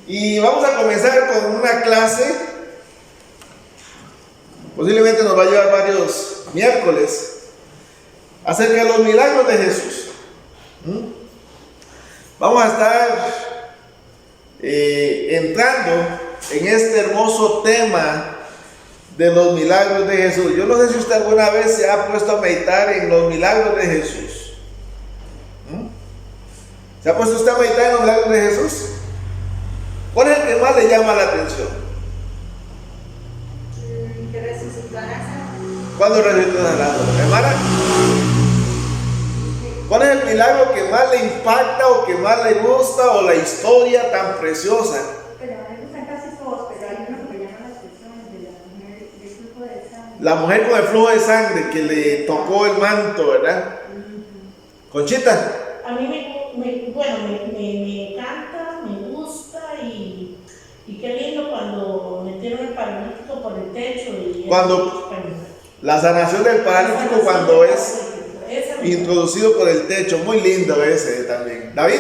Y vamos a comenzar con una clase, posiblemente nos va a llevar varios miércoles, acerca de los milagros de Jesús. Vamos a estar entrando en este hermoso tema de los milagros de Jesús. Yo no sé si usted alguna vez se ha puesto a meditar en los milagros de Jesús. ¿Se ha puesto usted a meditar en los milagros de Jesús? ¿Cuál es el que más le llama la atención? Que resucitó a Lázaro. ¿Cuándo resucitó a Lázaro? Hermana, ¿cuál es el milagro que más le impacta o que más le gusta, o la historia tan preciosa? Pero a mí me gustan casi todos, pero hay uno que me llama la atención, el de la mujer del flujo de sangre. La mujer con el flujo de sangre que le tocó el manto, ¿verdad? Conchita. A mí me encanta, me gusta y qué lindo cuando metieron el paralítico por el techo. La sanación del paralítico cuando es introducido por el techo, muy lindo ese también. ¿David?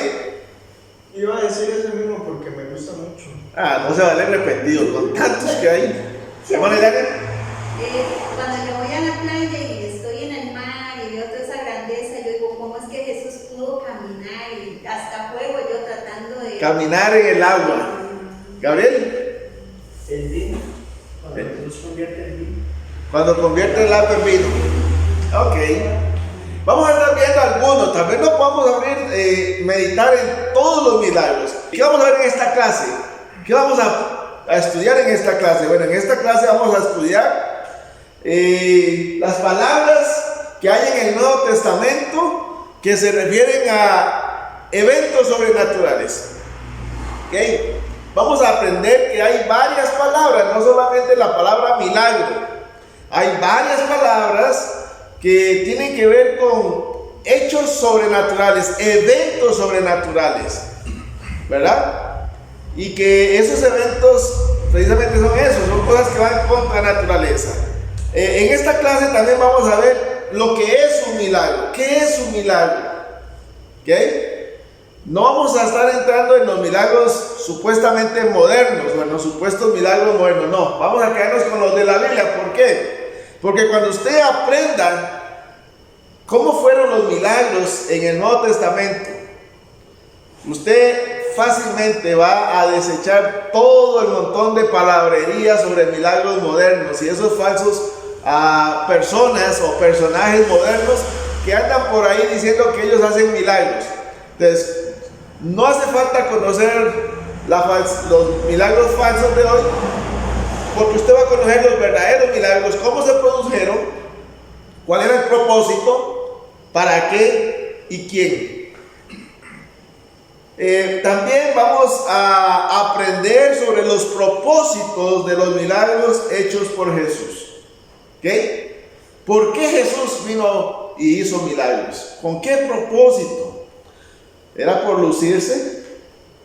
Iba a decir ese mismo porque me gusta mucho. No se vale arrepentido con tantos que hay. Hermana Elena. Cuando yo voy a la playa y estoy en el mar y veo toda esa grandeza, yo digo, ¿cómo es que Jesús pudo caminar? Y hasta juego yo tratando de... Caminar en el agua. ¿Gabriel? El vino. Cuando Jesús convierte el vino. Cuando convierte el agua en vino. Ok. Vamos a estar viendo algunos. Tal vez no podamos abrir, meditar en todos los milagros. ¿Qué vamos a ver en esta clase? ¿Qué vamos a estudiar en esta clase? Bueno, en esta clase vamos a estudiar las palabras que hay en el Nuevo Testamento que se refieren a eventos sobrenaturales. ¿Okay? Vamos a aprender que hay varias palabras, no solamente la palabra milagro. Hay varias palabras que tienen que ver con hechos sobrenaturales, eventos sobrenaturales, ¿verdad? Y que esos eventos precisamente son esos, son cosas que van contra la naturaleza. En esta clase también vamos a ver lo que es un milagro. ¿Qué es un milagro? ¿Okay? No vamos a estar entrando en los milagros supuestamente modernos o en los supuestos milagros modernos, no. Vamos a quedarnos con los de la Biblia. ¿Por qué? Porque cuando usted aprenda cómo fueron los milagros en el Nuevo Testamento, usted fácilmente va a desechar todo el montón de palabrería sobre milagros modernos y esos falsos personas o personajes modernos que andan por ahí diciendo que ellos hacen milagros. Entonces, no hace falta conocer los milagros falsos de hoy, porque usted va a conocer los verdaderos milagros, cómo se produjeron, cuál era el propósito, para qué y quién. También vamos a aprender sobre los propósitos de los milagros hechos por Jesús. ¿Okay? ¿Por qué Jesús vino y hizo milagros? ¿Con qué propósito? ¿Era por lucirse?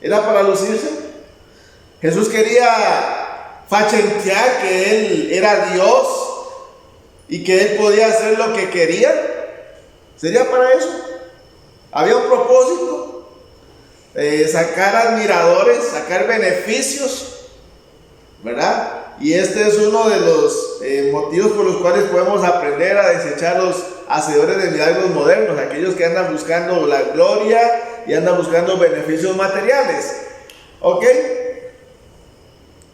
¿Era para lucirse? Jesús quería fachentear que Él era Dios y que Él podía hacer lo que quería. ¿Sería para eso? ¿Había un propósito? Sacar admiradores, sacar beneficios, ¿verdad? Y este es uno de los motivos por los cuales podemos aprender a desechar los hacedores de milagros modernos, aquellos que andan buscando la gloria y andan buscando beneficios materiales. ¿Ok?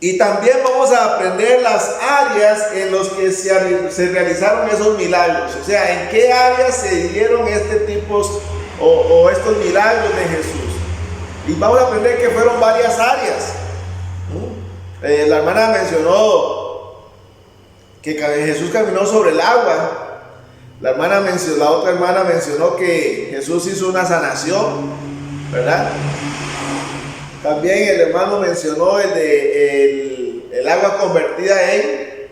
Y también vamos a aprender las áreas en las que se realizaron esos milagros. O sea, en qué áreas se dieron este tipo o estos milagros de Jesús. Y vamos a aprender que fueron varias áreas. La hermana mencionó que Jesús caminó sobre el agua. La otra hermana mencionó que Jesús hizo una sanación, ¿verdad? También el hermano mencionó el agua convertida en.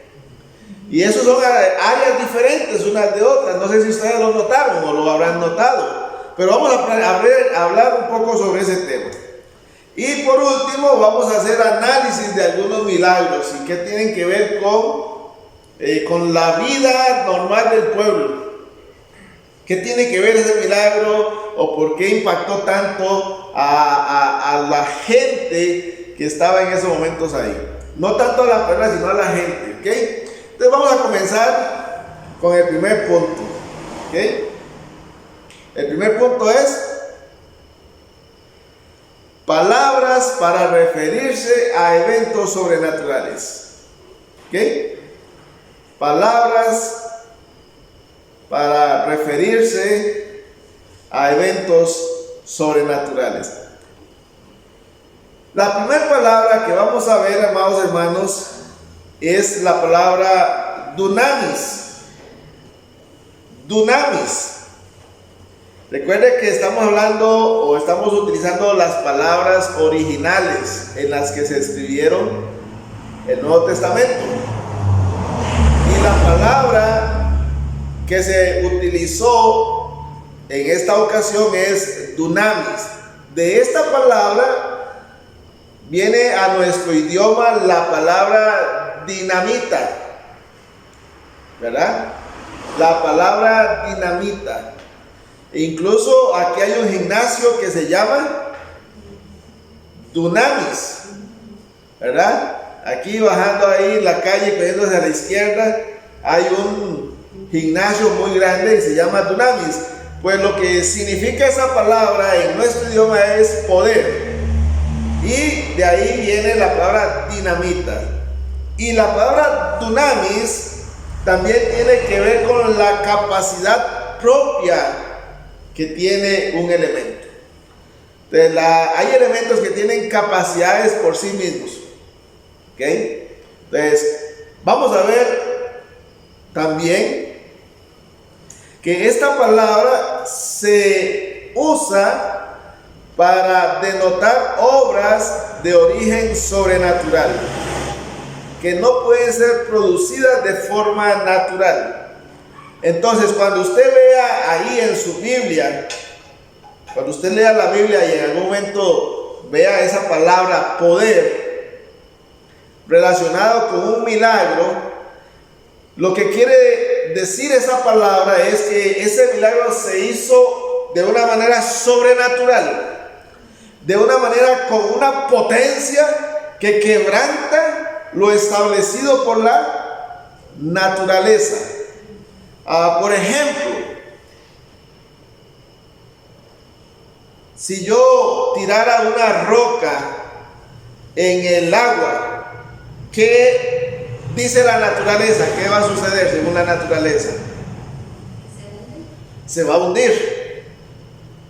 Y esos son áreas diferentes unas de otras. No sé si ustedes lo notaron o lo habrán notado. Pero vamos a hablar un poco sobre ese tema. Y por último vamos a hacer análisis de algunos milagros y qué tienen que ver con la vida normal del pueblo. ¿Qué tiene que ver ese milagro o por qué impactó tanto a la gente que estaba en esos momentos ahí. No tanto a la persona, sino a la gente, ¿ok? Entonces vamos a comenzar con el primer punto, ¿ok? El primer punto es palabras para referirse a eventos sobrenaturales, ¿ok? Palabras para referirse a eventos sobrenaturales. La primera palabra que vamos a ver, amados hermanos, es la palabra dunamis. Dunamis. Recuerde que estamos hablando o estamos utilizando las palabras originales en las que se escribieron el Nuevo Testamento. Y la palabra que se utilizó en esta ocasión es dunamis. De esta palabra viene a nuestro idioma la palabra dinamita, ¿verdad? La palabra dinamita. E incluso aquí hay un gimnasio que se llama Dunamis, ¿verdad? Aquí bajando ahí la calle, cogiéndose a la izquierda, hay un gimnasio muy grande y se llama Dunamis. Pues lo que significa esa palabra en nuestro idioma es poder. Y de ahí viene la palabra dinamita. Y la palabra dunamis también tiene que ver con la capacidad propia que tiene un elemento. Entonces, hay elementos que tienen capacidades por sí mismos. ¿Ok? Entonces, vamos a ver también que esta palabra se usa para denotar obras de origen sobrenatural que no pueden ser producidas de forma natural. Entonces, cuando usted vea ahí en su Biblia, cuando usted lea la Biblia y en algún momento vea esa palabra poder relacionado con un milagro, lo que quiere decir esa palabra es que ese milagro se hizo de una manera sobrenatural, de una manera con una potencia que quebranta lo establecido por la naturaleza. Por ejemplo, si yo tirara una roca en el agua, ¿qué dice la naturaleza? ¿Qué va a suceder según la naturaleza? Se va a hundir,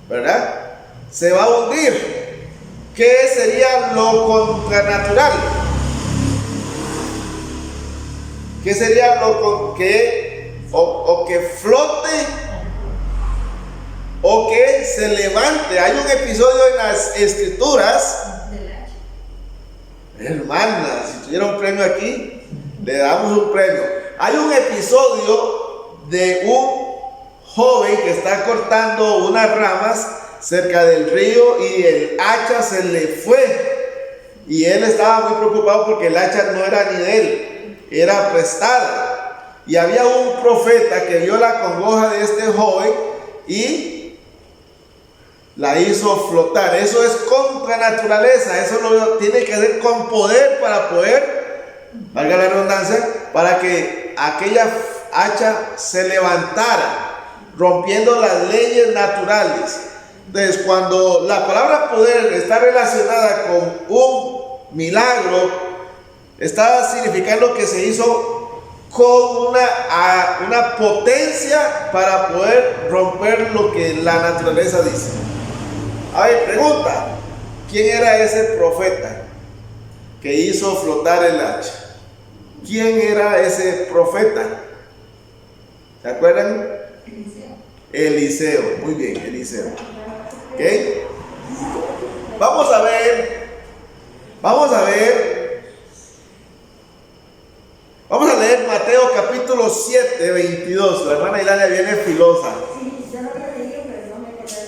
¿verdad? Se va a hundir. ¿Qué sería lo contranatural? ¿Qué sería lo que flote o que se levante? Hay un episodio en las Escrituras, hermanas, si tuviera un premio aquí, le damos un premio. Hay un episodio de un joven que está cortando unas ramas cerca del río y el hacha se le fue y él estaba muy preocupado porque el hacha no era ni de él, era prestada, y había un profeta que vio la congoja de este joven y la hizo flotar. Eso es contra naturaleza, eso lo tiene que hacer con poder para poder, valga la redundancia, para que aquella hacha se levantara, rompiendo las leyes naturales. Entonces, cuando la palabra poder está relacionada con un milagro, está significando que se hizo con una potencia para poder romper lo que la naturaleza dice. A ver, pregunta, ¿quién era ese profeta que hizo flotar el hacha? ¿Quién era ese profeta? ¿Se acuerdan? Eliseo, muy bien, Eliseo. ¿Ok? Vamos a leer Mateo capítulo 7, 22. La hermana Ilania viene filosa. Sí, ya lo había leído, pero no me acordaba.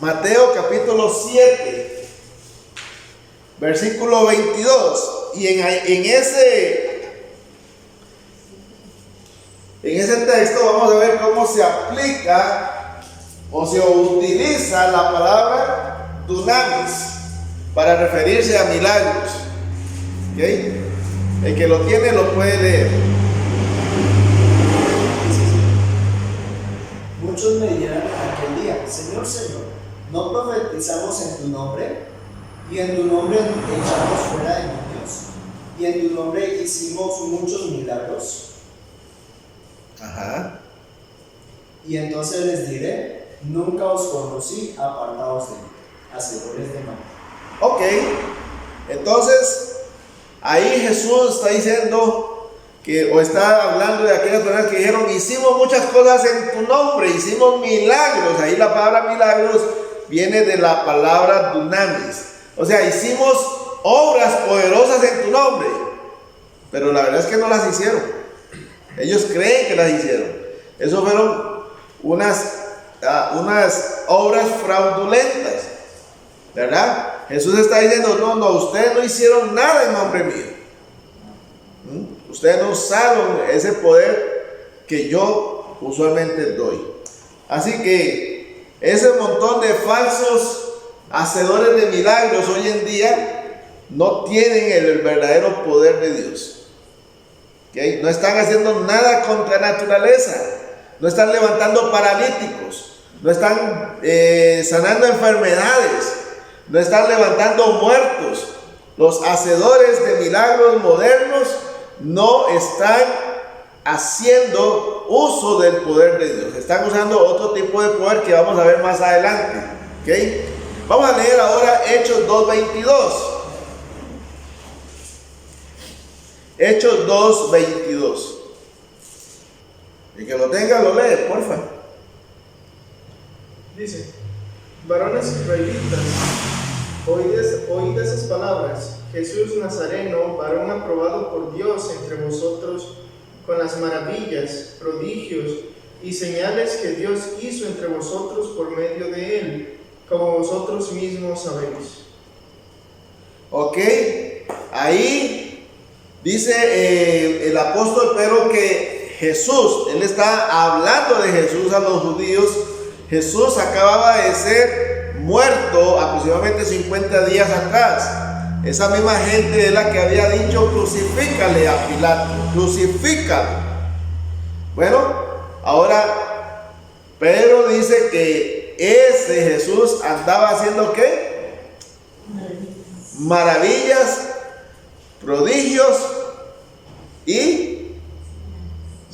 Mateo capítulo 7, versículo 22. Y en ese texto vamos a ver cómo se aplica o se utiliza la palabra dunamis para referirse a milagros. ¿Ok? El que lo tiene lo puede leer. Muchos me dirán aquel día: Señor, Señor, ¿no profetizamos en tu nombre? Y en tu nombre echamos fuera demonios, y en tu nombre hicimos muchos milagros. Ajá. Y entonces les diré: nunca os conocí, apartaos de mí, hacedores de mal. Ok. Entonces, ahí Jesús está diciendo que, o está hablando de aquellas personas que dijeron: hicimos muchas cosas en tu nombre, hicimos milagros. Ahí la palabra milagros viene de la palabra dunamis. O sea, hicimos obras poderosas en tu nombre, pero la verdad es que no las hicieron. Ellos creen que las hicieron. Eso fueron unas obras fraudulentas, ¿verdad? Jesús está diciendo: no, ustedes no hicieron nada en nombre mío. Ustedes no usaron ese poder que yo usualmente doy. Así que ese montón de falsos hacedores de milagros hoy en día no tienen el verdadero poder de Dios. ¿Okay? No están haciendo nada contra la naturaleza, no están levantando paralíticos, no están sanando enfermedades, no están levantando muertos. Los hacedores de milagros modernos no están haciendo uso del poder de Dios, están usando otro tipo de poder que vamos a ver más adelante. ¿Okay? Vamos a leer ahora Hechos 2:22. Hechos 2:22. El que lo tenga lo lee, porfa. Dice: varones israelitas, oíd esas palabras. Jesús Nazareno, varón aprobado por Dios entre vosotros, con las maravillas, prodigios y señales que Dios hizo entre vosotros por medio de él, como vosotros mismos sabéis. Ok, ahí dice el apóstol Pedro que Jesús, él está hablando de Jesús a los judíos. Jesús acababa de ser muerto aproximadamente 50 días atrás. Esa misma gente es la que había dicho: crucifícale a Pilato, crucifícalo. Bueno, ahora Pedro dice que ese Jesús andaba haciendo ¿qué? Maravillas, prodigios y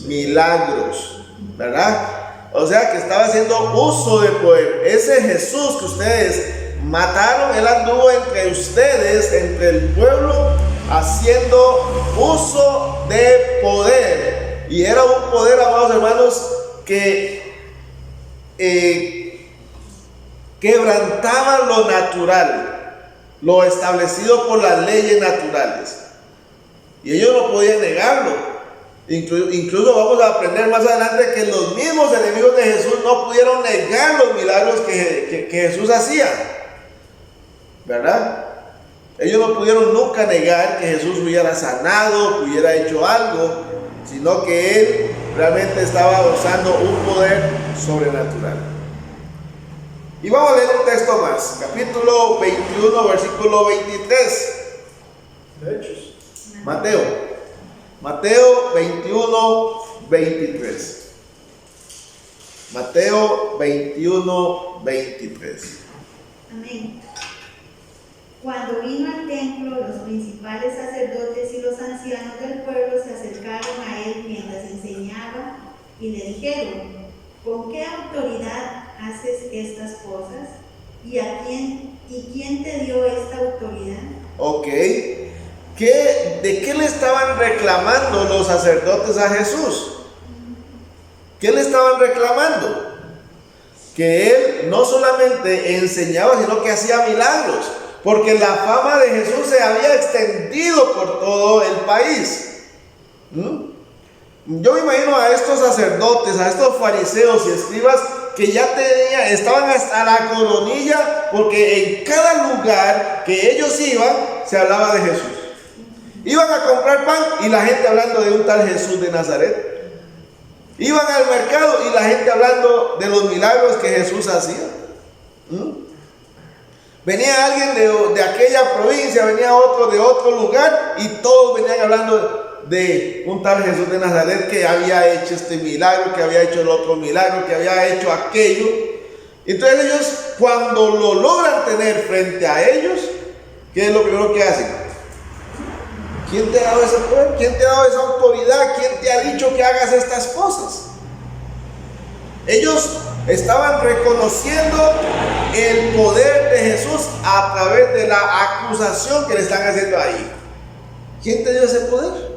milagros, ¿verdad? O sea que estaba haciendo uso de poder. Ese Jesús que ustedes mataron, él anduvo entre ustedes, entre el pueblo, haciendo uso de poder. Y era un poder, amados hermanos, que quebrantaba lo natural, lo establecido por las leyes naturales. Y ellos no podían negarlo. Incluso vamos a aprender más adelante que los mismos enemigos de Jesús no pudieron negar los milagros que Jesús hacía, ¿verdad? Ellos no pudieron nunca negar que Jesús hubiera sanado, que hubiera hecho algo, sino que él realmente estaba usando un poder sobrenatural. Y vamos a leer un texto más, capítulo 21, versículo 23. De Hechos. Mateo 21, 23. Mateo 21, 23. Amén. Cuando vino al templo, los principales sacerdotes y los ancianos del pueblo se acercaron a él mientras enseñaba y le dijeron: ¿con qué autoridad haces estas cosas? ¿Y quién te dio esta autoridad? Ok. ¿De qué le estaban reclamando los sacerdotes a Jesús? ¿Qué le estaban reclamando? Que él no solamente enseñaba, sino que hacía milagros. Porque la fama de Jesús se había extendido por todo el país. Yo me imagino a estos sacerdotes, a estos fariseos y escribas que ya estaban hasta la coronilla, porque en cada lugar que ellos iban se hablaba de Jesús. Iban a comprar pan y la gente hablando de un tal Jesús de Nazaret. Iban al mercado y la gente hablando de los milagros que Jesús hacía. Venía alguien de aquella provincia, venía otro de otro lugar y todos venían hablando de un tal Jesús de Nazaret que había hecho este milagro, que había hecho el otro milagro, que había hecho aquello. Entonces ellos, cuando lo logran tener frente a ellos, ¿qué es lo primero que hacen? ¿Quién te ha dado ese poder? ¿Quién te ha dado esa autoridad? ¿Quién te ha dicho que hagas estas cosas? Ellos estaban reconociendo el poder de Jesús a través de la acusación que le están haciendo ahí. ¿Quién te dio ese poder?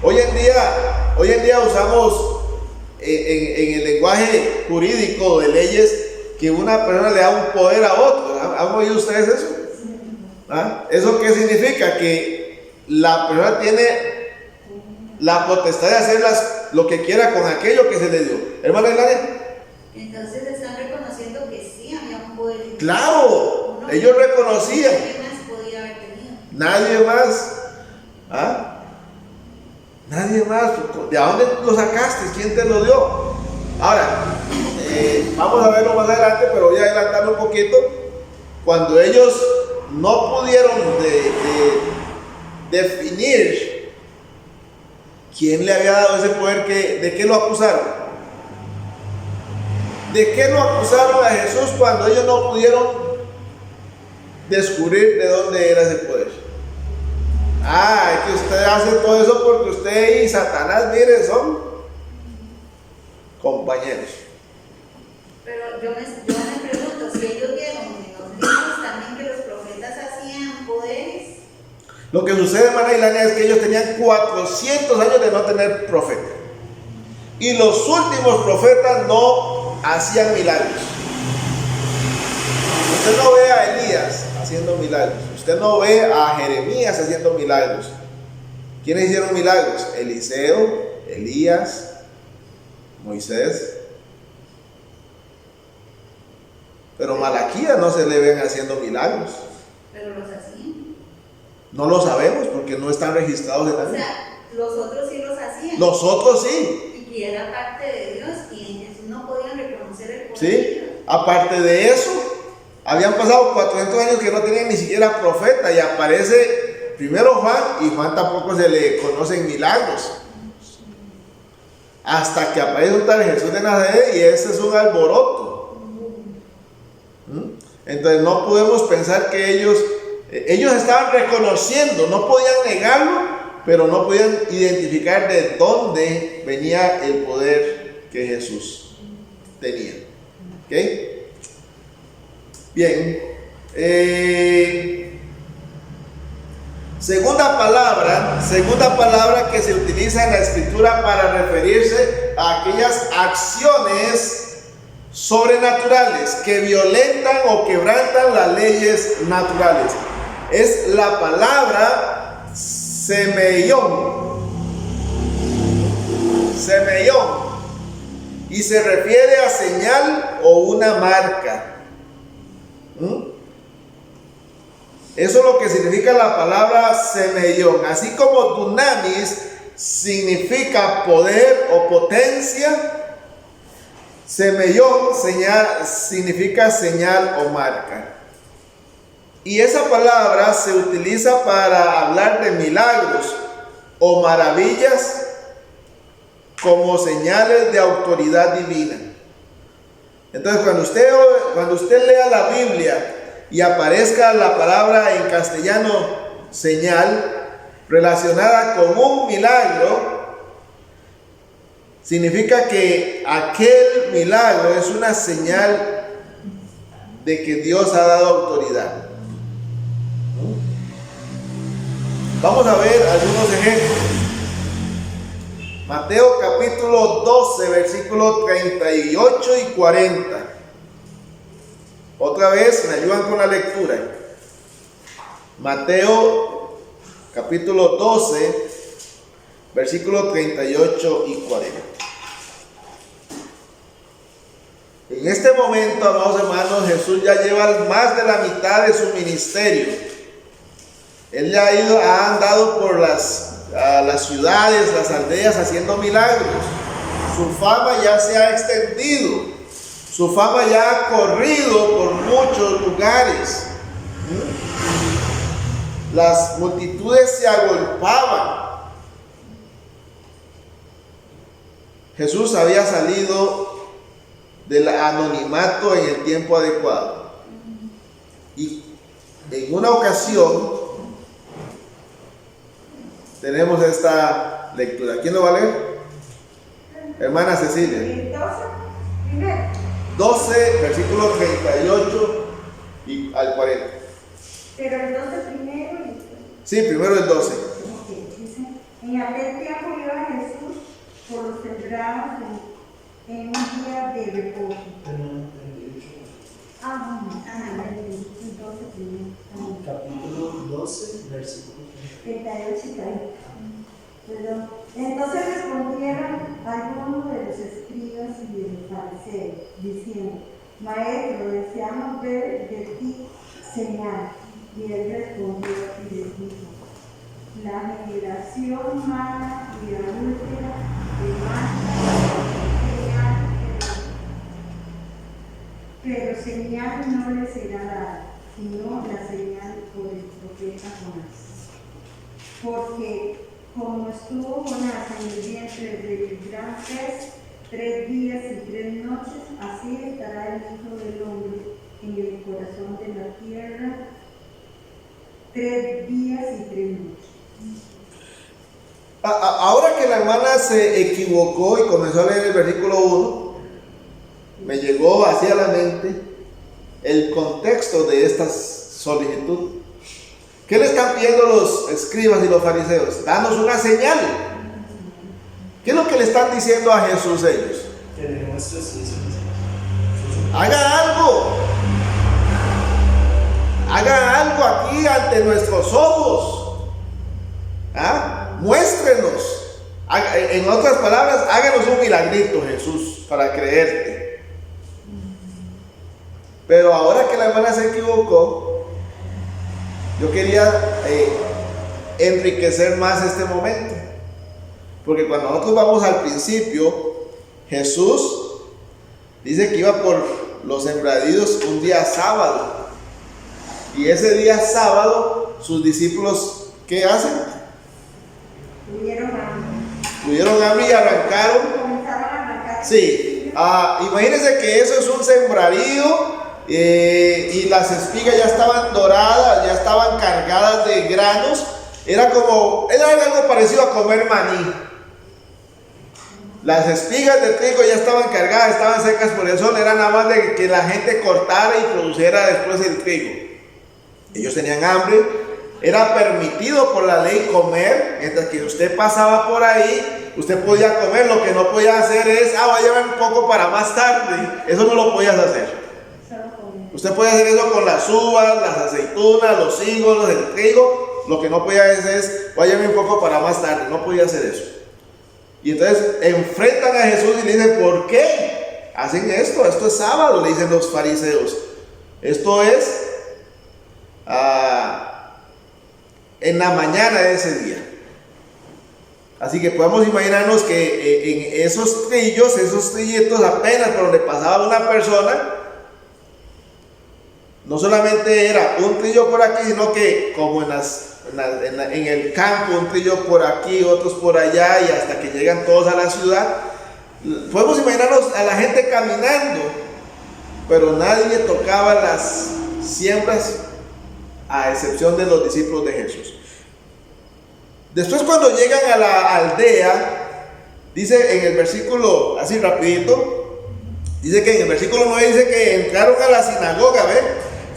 Hoy en día usamos en el lenguaje jurídico de leyes que una persona le da un poder a otro. ¿Han oído ustedes eso? ¿Ah? ¿Eso qué significa? Que la persona tiene la potestad de hacer lo que quiera con aquello que se le dio. Hermana Eladia. Entonces están reconociendo que sí había un poder. Claro, ellos reconocían. Nadie más podía haber tenido. Nadie más. ¿Ah? Nadie más. ¿De dónde lo sacaste? ¿Quién te lo dio? Ahora, vamos a verlo más adelante, pero voy a adelantar un poquito. Cuando ellos no pudieron definir quién le había dado ese poder, ¿de qué lo acusaron? ¿De qué lo acusaron a Jesús cuando ellos no pudieron descubrir de dónde era ese poder? Es que usted hace todo eso porque usted y Satanás, mire, son compañeros. Pero yo me pregunto, si ellos vieron en los libros también que los profetas hacían poderes. Lo que sucede, hermana Ilania, es que ellos tenían 400 años de no tener profeta. Y los últimos profetas no hacían milagros. Usted no ve a Elías haciendo milagros. Usted no ve a Jeremías haciendo milagros. ¿Quiénes hicieron milagros? Eliseo, Elías, Moisés. Pero Malaquías no se le ven haciendo milagros. Pero los hacían. No lo sabemos porque no están registrados en la O Biblia. sea, los otros sí los hacían. Los otros sí. Y que era parte de Dios y en Jesús no podían reconocer el poder. Sí. Aparte de eso, habían pasado 400 años que no tenían ni siquiera profeta y aparece primero Juan y Juan tampoco se le conocen milagros. Hasta que aparece un tal Jesús de Nazaret y ese es un alboroto. Entonces no podemos pensar que ellos estaban reconociendo, no podían negarlo, pero no podían identificar de dónde venía el poder que Jesús tenía. ¿Ok? Bien. Segunda palabra que se utiliza en la escritura para referirse a aquellas acciones sobrenaturales que violentan o quebrantan las leyes naturales. Es la palabra semeión. Semeión. Y se refiere a señal o una marca. Eso es lo que significa la palabra semeión. Así como dunamis significa poder o potencia, semeión significa señal o marca. Y esa palabra se utiliza para hablar de milagros o maravillas como señales de autoridad divina. Entonces, cuando usted lea la Biblia y aparezca la palabra en castellano señal relacionada con un milagro, significa que aquel milagro es una señal de que Dios ha dado autoridad. Vamos a ver algunos ejemplos. Mateo capítulo 12, versículos 38 y 40. Otra vez, me ayudan con la lectura. Mateo capítulo 12, versículos 38 y 40. En este momento, amados hermanos, Jesús ya lleva más de la mitad de su ministerio. Él ya ha andado por las ciudades, las aldeas, haciendo milagros. Su fama ya se ha extendido. Su fama ya ha corrido por muchos lugares. Las multitudes se agolpaban. Jesús había salido del anonimato en el tiempo adecuado. Y en una ocasión tenemos esta lectura. ¿Quién lo va a leer? Hermana Cecilia. 12, versículo 38 y al 40. Pero el 12 primero y Sí, primero el 12. dice, en aquel tiempo iba Jesús por los sembrados en un día de reposo. El 12 primero. Capítulo 12, versículo 38 y 40. Perdón. Entonces respondieron algunos de los escribas y de los fariseos, diciendo, Maestro, deseamos ver de ti señal. Y él respondió y les dijo, la generación mala y adúltera demanda señal, pero señal no le será dada, sino la señal por el profeta Jonás. Porque como estuvo Jonás en el vientre del gran pez 3 días y 3 noches, así estará el Hijo del Hombre en el corazón de la tierra 3 días y 3 noches. Ahora que la hermana se equivocó y comenzó a leer el versículo 1, me llegó hacia la mente el contexto de esta solicitud. ¿Qué le están pidiendo los escribas y los fariseos? Danos una señal. ¿Qué es lo que le están diciendo a Jesús ellos? que le muestres eso. Haga algo. Haga algo aquí ante nuestros ojos. Muéstrenos. En otras palabras, háganos un milagrito, Jesús, para creerte. Pero ahora que la hermana se equivocó, yo quería enriquecer más este momento. Porque cuando nosotros vamos al principio, Jesús dice que iba por los sembradíos un día sábado. Y ese día sábado, sus discípulos, ¿qué hacen? Tuvieron hambre y arrancaron. Comenzaron a arrancar. Sí, imagínense que eso es un sembradío y las espigas ya estaban doradas, ya estaban cargadas de granos. Era algo parecido a comer maní. Las espigas de trigo ya estaban cargadas, estaban secas por el sol, era nada más de que la gente cortara y produciera después el trigo. Ellos tenían hambre, era permitido por la ley comer, mientras que usted pasaba por ahí, usted podía comer. Lo que no podía hacer es, voy a llevar un poco para más tarde. Eso no lo podías hacer. Usted podía hacer eso con las uvas, las aceitunas, los higos, el trigo. Lo que no podía hacer es, voy a llevar un poco para más tarde. No podía hacer eso. Y entonces enfrentan a Jesús y le dicen, ¿por qué hacen esto? Esto es sábado, le dicen los fariseos. Esto es en la mañana de ese día. Así que podemos imaginarnos que en esos trillitos apenas por donde pasaba una persona, no solamente era un trillo por aquí, sino que como en el campo, un trillo por aquí, otros por allá, y hasta que llegan todos a la ciudad. Podemos imaginarnos a la gente caminando, pero nadie tocaba las siembras, a excepción de los discípulos de Jesús. Después, cuando llegan a la aldea, dice en el versículo, así rapidito, dice que en el versículo 9 dice que entraron a la sinagoga,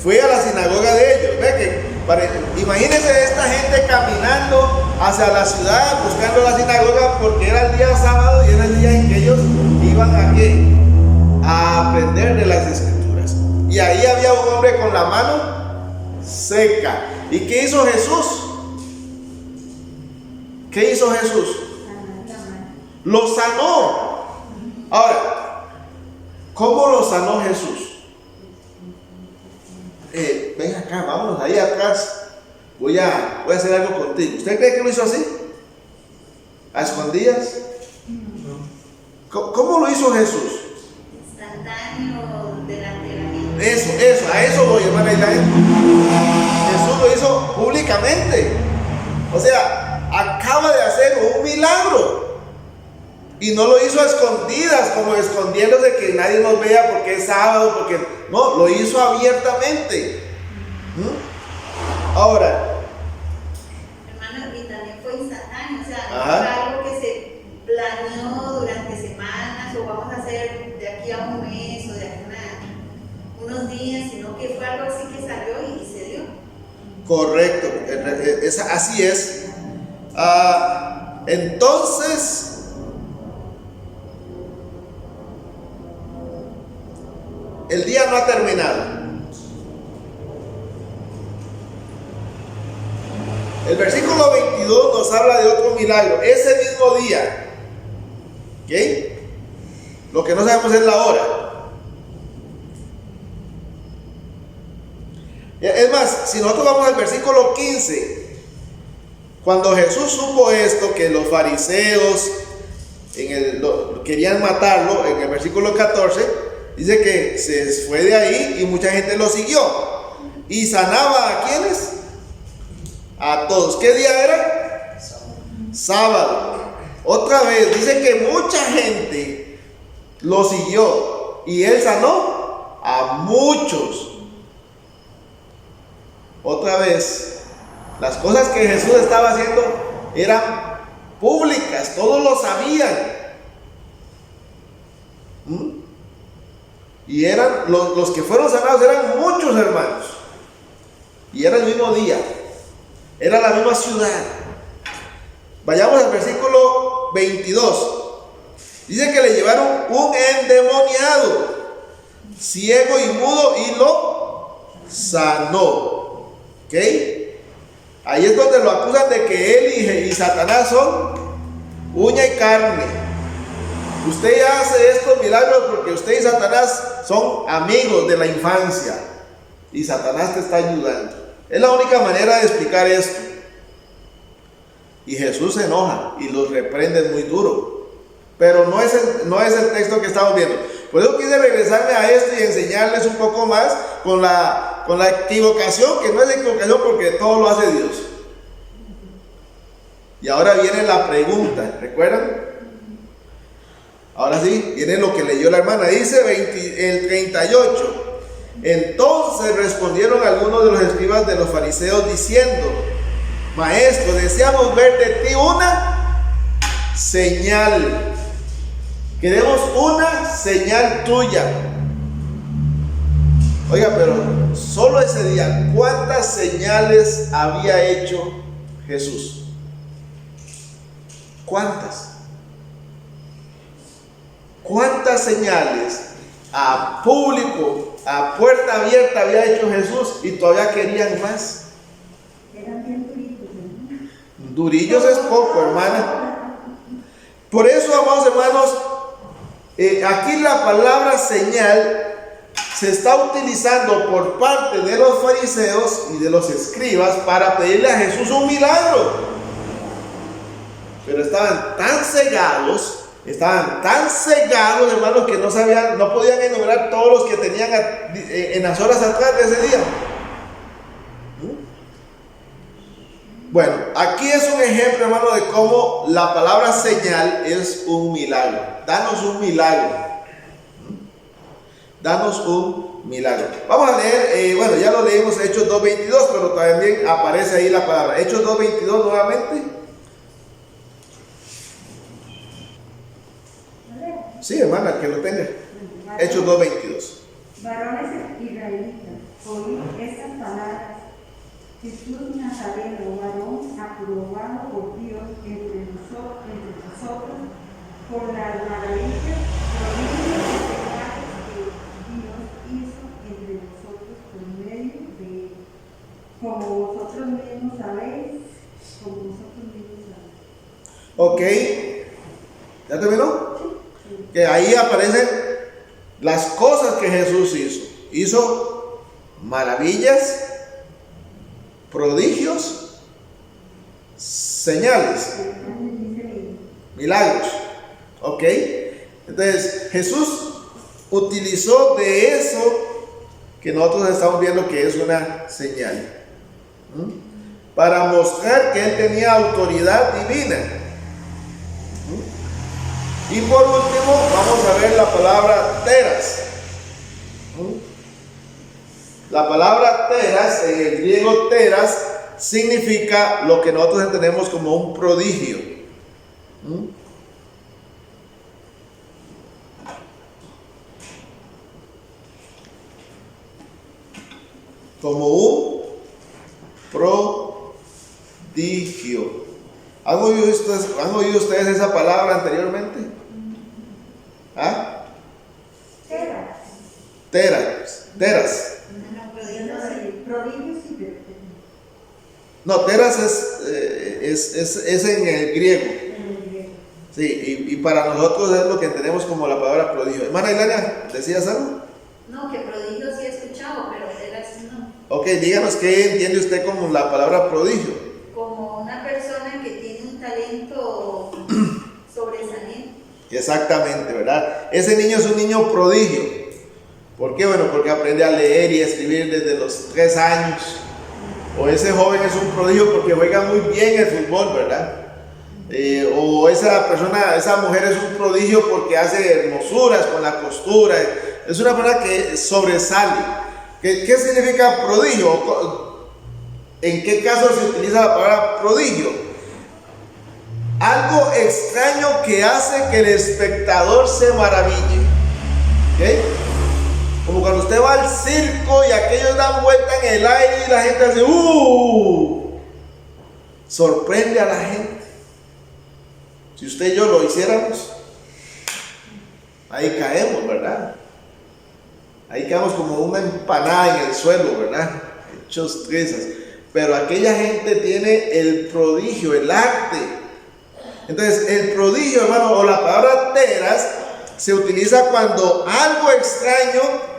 fue a la sinagoga de ellos, imagínense esta gente caminando hacia la ciudad, buscando la sinagoga, porque era el día sábado y era el día en que ellos iban a aprender de las escrituras. Y ahí había un hombre con la mano seca. ¿Y qué hizo Jesús? ¿Qué hizo Jesús? Lo sanó. Ahora, ¿cómo lo sanó Jesús? Ven acá, vámonos ahí atrás. Voy a hacer algo contigo. ¿Usted cree que lo hizo así? ¿A escondidas? ¿Cómo lo hizo Jesús? Instantáneo, Eso, a eso voy, hermana Isabel. Jesús lo hizo públicamente. O sea, acaba de hacer un milagro. Y no lo hizo a escondidas, como escondiéndose que nadie nos vea porque es sábado, porque no, lo hizo abiertamente. Ahora, Hermano, y también fue instantáneo, o sea, no ajá, fue algo que se planeó durante semanas o vamos a hacer de aquí a un mes o de aquí a unos días, sino que fue algo así que salió y se dio. correcto, así es. Entonces, el día no ha terminado. El versículo 22 nos habla de otro milagro. Ese mismo día, ¿ok? Lo que no sabemos es la hora. Es más, si nosotros vamos al versículo 15, cuando Jesús supo esto, que los fariseos querían matarlo, en el versículo 14, dice que se fue de ahí y mucha gente lo siguió. ¿Y sanaba a quiénes? A todos. ¿Qué día era? Sábado. Otra vez, dice que mucha gente lo siguió y él sanó a muchos. Otra vez, las cosas que Jesús estaba haciendo eran públicas, todos lo sabían. Y eran los que fueron sanados, eran muchos hermanos. Y era el mismo día, era la misma ciudad. Vayamos al versículo 22. Dice que le llevaron un endemoniado, ciego y mudo, y lo sanó. ¿Ok? Ahí es donde lo acusan de que él y Satanás son uña y carne. Usted ya hace estos milagros porque usted y Satanás son amigos de la infancia y Satanás te está ayudando. Es la única manera de explicar esto. Y Jesús se enoja y los reprende muy duro. Pero no es el texto que estamos viendo. Por eso quise regresarme a esto y enseñarles un poco más con la equivocación, que no es equivocación porque todo lo hace Dios. Y ahora viene la pregunta, ¿recuerdan? Ahora sí, viene lo que leyó la hermana, dice el 38. Entonces respondieron algunos de los escribas de los fariseos diciendo: Maestro, deseamos ver de ti una señal. Queremos una señal tuya. Oiga, pero solo ese día, ¿cuántas señales había hecho Jesús? ¿Cuántas? ¿Cuántas señales a público, a puerta abierta había hecho Jesús y todavía querían más? Eran bien duritos, ¿no? Durillos es poco, hermana. Por eso, amados hermanos, aquí la palabra señal se está utilizando por parte de los fariseos y de los escribas para pedirle a Jesús un milagro. Pero estaban tan cegados, hermanos, que no podían enumerar todos los que tenían en las horas atrás de ese día. Bueno, aquí es un ejemplo, hermano, de cómo la palabra señal es un milagro. Danos un milagro. Danos un milagro. Vamos a leer, bueno, ya lo leímos, Hechos 2:22, pero también aparece ahí la palabra. Hechos 2:22 nuevamente. Sí, hermana, que lo tenga. Hechos 2:22. Varones israelitas, oíd estas palabras. Jesús Nazareno, varón aprobado por Dios entre nosotros, por las maravillas, prodigios y señales que Dios hizo entre nosotros por medio de él. Como vosotros mismos sabéis, Ok. ¿Ya terminó? Que ahí aparecen las cosas que Jesús hizo. Hizo maravillas, prodigios, señales, milagros. Ok. Entonces Jesús utilizó de eso que nosotros estamos viendo que es una señal. Para mostrar que él tenía autoridad divina. Y por último, vamos a ver la palabra teras. La palabra teras, en el griego teras, significa lo que nosotros entendemos como un prodigio. Como un prodigio. ¿Han oído ustedes esa palabra anteriormente? ¿Ah? Teras. Prodigio sí, pero No, teras es en el griego. Sí, y para nosotros es lo que entendemos como la palabra prodigio. Hermana Ilania, ¿decías algo? No, que prodigio sí he escuchado, pero teras no. Ok, díganos qué entiende usted como la palabra prodigio. Como una persona que tiene un talento sobresaliente. Exactamente, ¿verdad? Ese niño es un niño prodigio. ¿Por qué? Bueno, porque aprende a leer y a escribir desde los 3 años. O ese joven es un prodigio porque juega muy bien el fútbol, ¿verdad? O esa mujer es un prodigio porque hace hermosuras con la costura. Es una persona que sobresale. ¿Qué significa prodigio? ¿En qué caso se utiliza la palabra prodigio? Algo extraño que hace que el espectador se maraville. ¿Okay? Como cuando usted va al circo y aquellos dan vuelta en el aire y la gente hace sorprende a la gente. Si usted y yo lo hiciéramos, ahí caemos, ¿verdad? Ahí quedamos como una empanada en el suelo, ¿verdad? Hechos trizas. Pero aquella gente tiene el prodigio, el arte. Entonces, el prodigio, hermano, o la palabra teras, se utiliza cuando algo extraño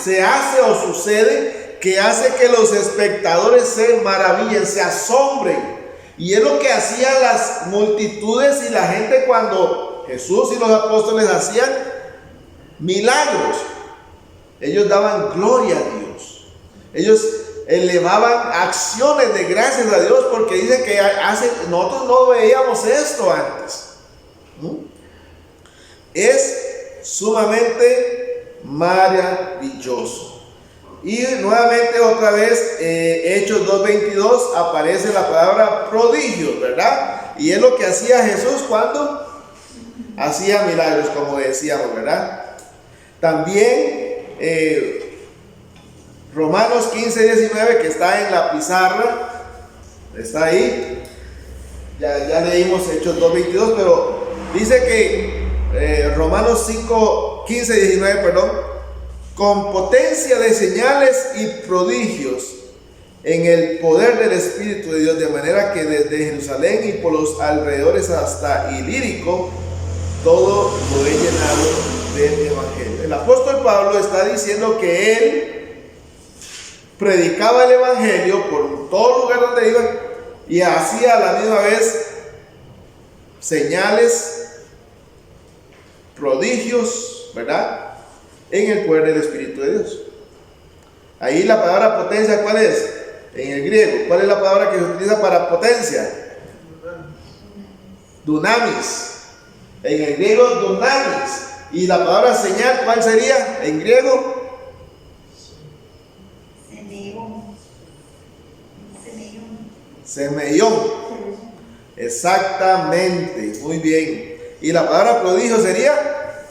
se hace o sucede que hace que los espectadores se maravillen, se asombren. Y es lo que hacían las multitudes y la gente cuando Jesús y los apóstoles hacían milagros. Ellos daban gloria a Dios. Ellos elevaban acciones de gracias a Dios porque dicen que nosotros no veíamos esto antes. Es sumamente maravilloso. Y nuevamente otra vez Hechos 2:22 aparece la palabra prodigio, ¿verdad? Y es lo que hacía Jesús cuando hacía milagros, como decíamos, ¿verdad? También Romanos 15:19, que está en la pizarra, está ahí. Ya leímos Hechos 2:22, pero dice que Romanos 15:19, con potencia de señales y prodigios en el poder del Espíritu de Dios, de manera que desde Jerusalén y por los alrededores hasta Ilírico, todo lo he llenado del Evangelio. El apóstol Pablo está diciendo que él predicaba el Evangelio por todo lugar donde iba y hacía a la misma vez señales, prodigios, ¿verdad? En el poder del Espíritu de Dios. Ahí la palabra potencia, ¿cuál es? En el griego, ¿cuál es la palabra que se utiliza para potencia? Dunamis. En el griego, dunamis. Y la palabra señal, ¿cuál sería? En griego, semeión. Exactamente, muy bien. Y la palabra prodigio sería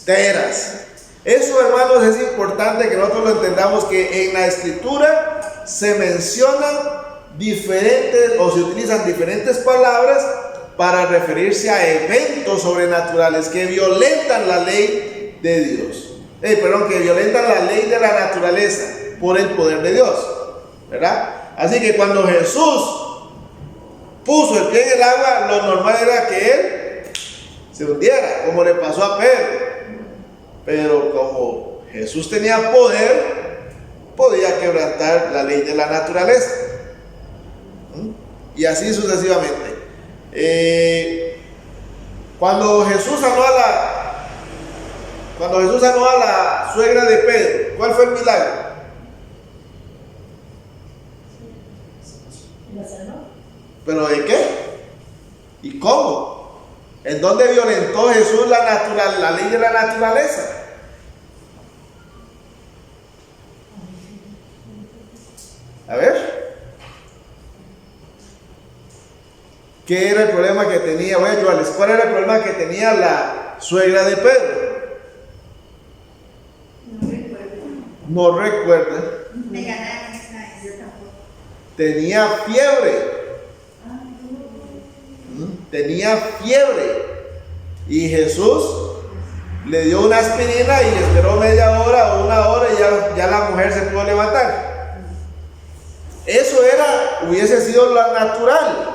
teras. Eso, hermanos, es importante que nosotros lo entendamos, que en la escritura se mencionan diferentes o se utilizan diferentes palabras para referirse a eventos sobrenaturales que violentan la ley de Dios. Que violentan la ley de la naturaleza por el poder de Dios, ¿verdad? Así que cuando Jesús puso el pie en el agua, lo normal era que él se hundiera, como le pasó a Pedro. Pero como Jesús tenía poder, podía quebrantar la ley de la naturaleza. Y así sucesivamente. Cuando Jesús sanó a la suegra de Pedro, ¿Cuál fue el milagro? ¿La sanó? ¿Pero de qué? ¿Y cómo? ¿En dónde violentó Jesús la ley de la naturaleza? A ver. ¿Qué era el problema que tenía? Voy a ayudarles. ¿Cuál era el problema que tenía la suegra de Pedro? No recuerdo. No recuerda. Me ganaron esa vez. Yo tampoco. Tenía fiebre. Tenía fiebre. Y Jesús le dio una aspirina y esperó media hora o una hora y ya la mujer se pudo levantar. Eso hubiese sido lo natural.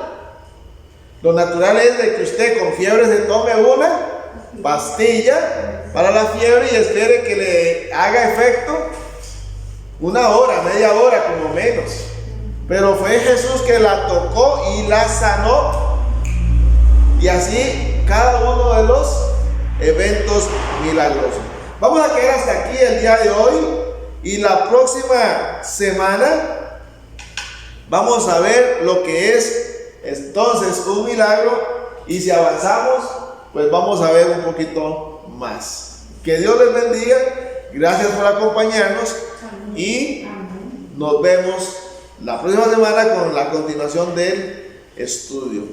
Lo natural es de que usted con fiebre se tome una pastilla para la fiebre y espere que le haga efecto una hora, media hora como menos. Pero fue Jesús que la tocó y la sanó. Y así cada uno de los eventos milagrosos. Vamos a quedar hasta aquí el día de hoy y la próxima semana vamos a ver lo que es entonces un milagro, y si avanzamos pues vamos a ver un poquito más. Que Dios les bendiga, gracias por acompañarnos y nos vemos la próxima semana con la continuación del estudio.